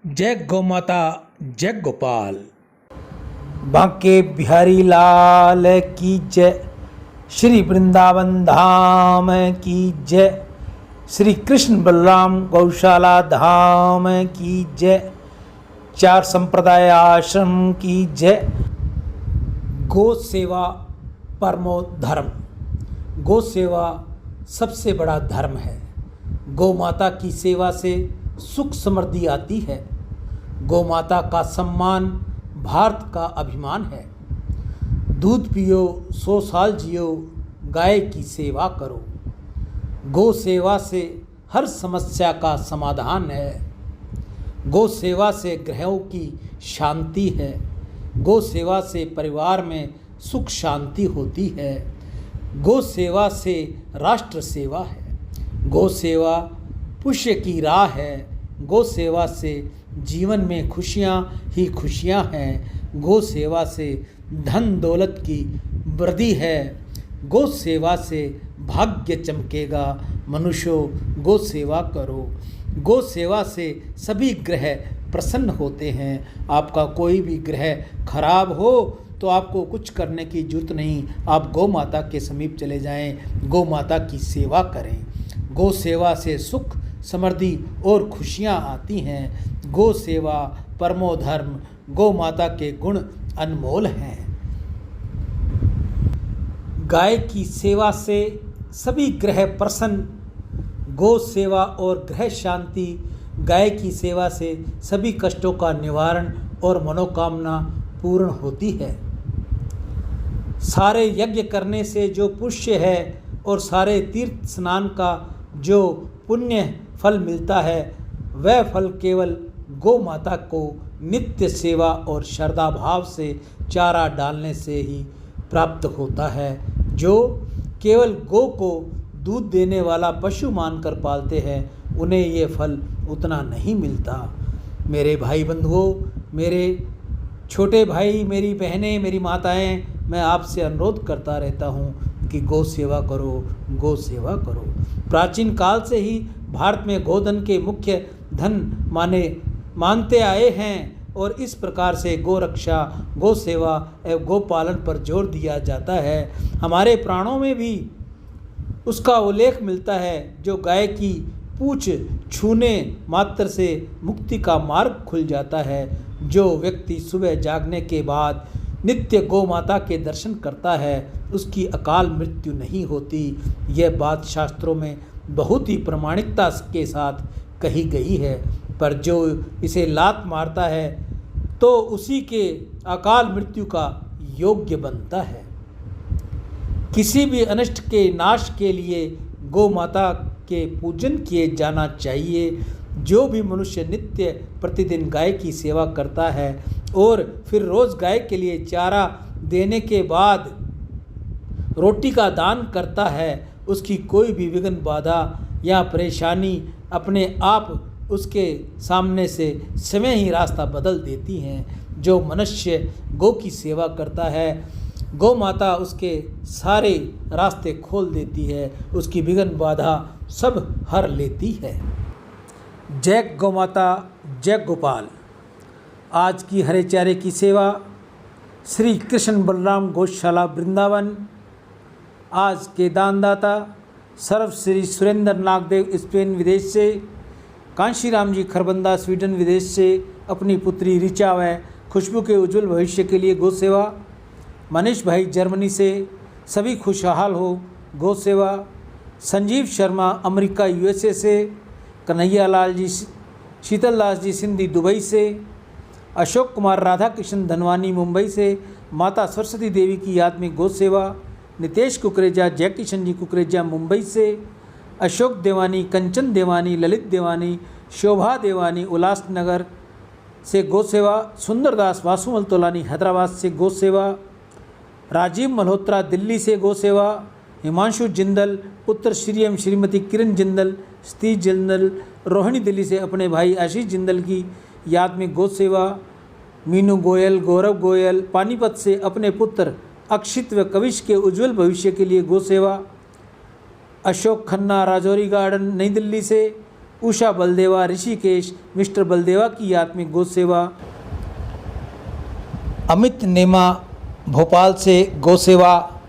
जय गौ माता, जय गोपाल। बांके बिहारी लाल की जय, श्री वृंदावन धाम की जय, श्री कृष्ण बलराम गौशाला धाम की जय, चार संप्रदाय आश्रम की जय। गौ सेवा परमो धर्म। गौ सेवा सबसे बड़ा धर्म है। गौ माता की सेवा से सुख समृद्धि आती है। गौ माता का सम्मान भारत का अभिमान है। दूध पियो 100 साल जियो, गाय की सेवा करो। गौ सेवा से हर समस्या का समाधान है। गौ सेवा से ग्रहों की शांति है। गौ सेवा से परिवार में सुख शांति होती है। गौ सेवा से राष्ट्र सेवा है। गौ सेवा पुण्य की राह है। गौ सेवा से जीवन में खुशियाँ ही खुशियाँ हैं। गौ सेवा से धन दौलत की वृद्धि है। गौ सेवा से भाग्य चमकेगा। मनुष्यों, गौ सेवा करो। गौ सेवा से सभी ग्रह प्रसन्न होते हैं। आपका कोई भी ग्रह खराब हो तो आपको कुछ करने की जरूरत नहीं। आप गौ माता के समीप चले जाएं, गौ माता की सेवा करें। गौ सेवा से सुख समृद्धि और खुशियाँ आती हैं। गौ सेवा परमो धर्म। गौ माता के गुण अनमोल हैं। गाय की सेवा से सभी ग्रह प्रसन्न। गौ सेवा और ग्रह शांति। गाय की सेवा से सभी कष्टों का निवारण और मनोकामना पूर्ण होती है। सारे यज्ञ करने से जो पुण्य है और सारे तीर्थ स्नान का जो पुण्य फल मिलता है, वह फल केवल गौ माता को नित्य सेवा और श्रद्धा भाव से चारा डालने से ही प्राप्त होता है। जो केवल गौ को दूध देने वाला पशु मानकर पालते हैं, उन्हें ये फल उतना नहीं मिलता। मेरे भाई बंधुओं, मेरे छोटे भाई, मेरी बहनें, मेरी माताएं, मैं आपसे अनुरोध करता रहता हूँ कि गौ सेवा करो, गौ सेवा करो। प्राचीन काल से ही भारत में गोधन के मुख्य धन मानते आए हैं और इस प्रकार से गौ रक्षा, गौ सेवा एवं गौ पालन पर जोर दिया जाता है। हमारे प्राणों में भी उसका उल्लेख मिलता है। जो गाय की पूंछ छूने मात्र से मुक्ति का मार्ग खुल जाता है। जो व्यक्ति सुबह जागने के बाद नित्य गौ माता के दर्शन करता है, उसकी अकाल मृत्यु नहीं होती। यह बात शास्त्रों में बहुत ही प्रामाणिकता के साथ कही गई है। पर जो इसे लात मारता है तो उसी के अकाल मृत्यु का योग्य बनता है। किसी भी अनिष्ट के नाश के लिए गौ माता के पूजन किए जाना चाहिए। जो भी मनुष्य नित्य प्रतिदिन गाय की सेवा करता है और फिर रोज़ गाय के लिए चारा देने के बाद रोटी का दान करता है, उसकी कोई भी विघ्न बाधा या परेशानी अपने आप उसके सामने से समय ही रास्ता बदल देती हैं। जो मनुष्य गौ की सेवा करता है, गौ माता उसके सारे रास्ते खोल देती है, उसकी विघ्न बाधा सब हर लेती है। जय गौ माता, जय गोपाल। आज की हरे चारे की सेवा श्री कृष्ण बलराम गौशाला वृंदावन। आज के दानदाता सर्वश्री सुरेंद्र नागदेव स्पेन विदेश से, कांशीराम जी खरबंदा स्वीडन विदेश से अपनी पुत्री ऋचा व खुशबू के उज्जवल भविष्य के लिए गौ सेवा। मनीष भाई जर्मनी से सभी खुशहाल हो, गौ सेवा। संजीव शर्मा अमेरिका USA से, कन्हैया लाल जी शीतल दास जी सिंधी दुबई से, अशोक कुमार राधा कृष्ण धनवानी मुंबई से माता सरस्वती देवी की याद में गौ सेवा। नितेश कुकरेजा जय किशन जी कुकरेजा मुंबई से, अशोक देवानी, कंचन देवानी, ललित देवानी, शोभा देवानी उल्लासनगर से गौ सेवा। सुंदरदास वासुमल तोलानी हैदराबाद से गौ सेवा। राजीव मल्होत्रा दिल्ली से गौ सेवा। हिमांशु जिंदल पुत्र श्री एवं श्रीमती किरण जिंदल, सतीश जिंदल रोहिणी दिल्ली से अपने भाई आशीष जिंदल की याद में गौ सेवा। मीनू गोयल, गौरव गोयल पानीपत से अपने पुत्र अक्षित व कविश के उज्जवल भविष्य के लिए गौ सेवा। अशोक खन्ना राजौरी गार्डन नई दिल्ली से उषा बलदेवा ऋषिकेश मिस्टर बलदेवा की याद में गौ सेवा। अमित नेमा भोपाल से गौ सेवा।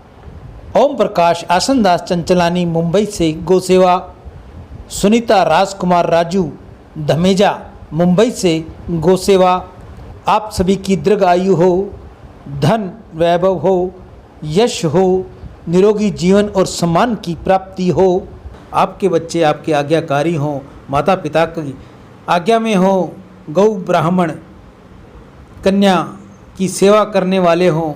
ओम प्रकाश आसनदास चंचलानी मुंबई से गौ सेवा। सुनीता राजकुमार राजू धमेजा मुंबई से गौ सेवा। आप सभी की दीर्घ आयु हो, धन वैभव हो, यश हो, निरोगी जीवन और सम्मान की प्राप्ति हो। आपके बच्चे आपके आज्ञाकारी हों, माता पिता की आज्ञा में हों, गौ ब्राह्मण कन्या की सेवा करने वाले हों,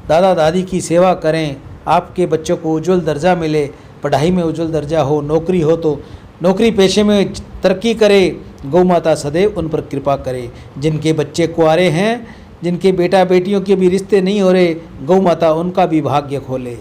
दादा दादी की सेवा करें, आपके बच्चों को उज्जवल दर्जा मिले, पढ़ाई में उज्जवल दर्जा हो, नौकरी हो तो नौकरी पेशे में तरक्की करे। गौ माता सदैव उन पर कृपा करे। जिनके बच्चे कुंवारे हैं, जिनके बेटा बेटियों के भी रिश्ते नहीं हो रहे, गौ माता उनका भी भाग्य खोले।